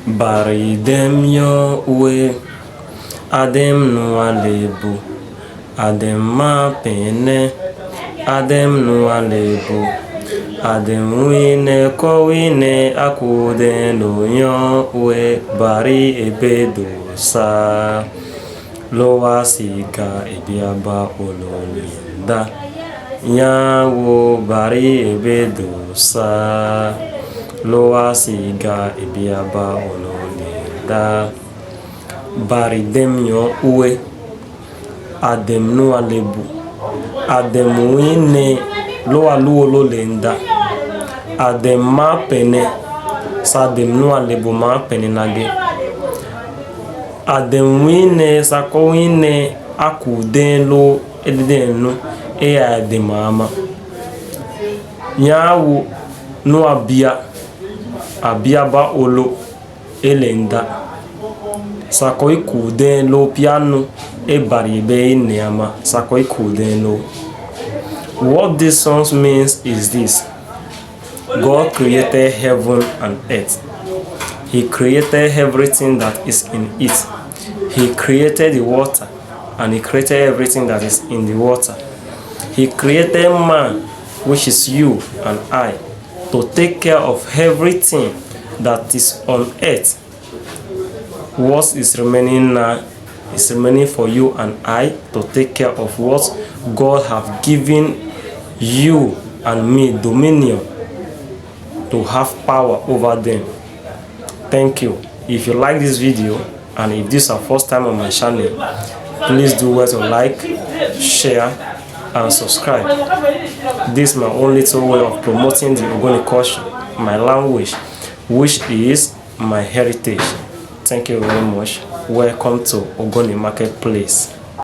Bari dem yo we adem no alebu adem ma pene adem no alebu adem wine ko wine akude no yo we bari ebedo sa lowa siga ebiaba ololinda yawo bari ebedo sa lowa siga ebiaba ololinda bari dem yo uwe adem no alebu adem wine lowa luolo lenda adem ma pene sa dem no alebu ma pene nage adem wine sako wine akuden lo edenu e adem ama yawo no abia ba olo elenda sako ikuden lo piano e bari be neama sako ikuden lo. What this song means is this: God created heaven and earth. He created everything that is in it. He created the water and he created everything that is in the water. He created man, which is you and I, to take care of everything that is on earth. What is remaining now is remaining for you and I to take care of what God have given you and me dominion to have power over them. Thank you. If you like this video and if this is your first time on my channel, please do well to like, share and subscribe. This is my only little way of promoting the Ogoni culture, my language, which is my heritage. Thank you very much. Welcome to Ogoni Marketplace.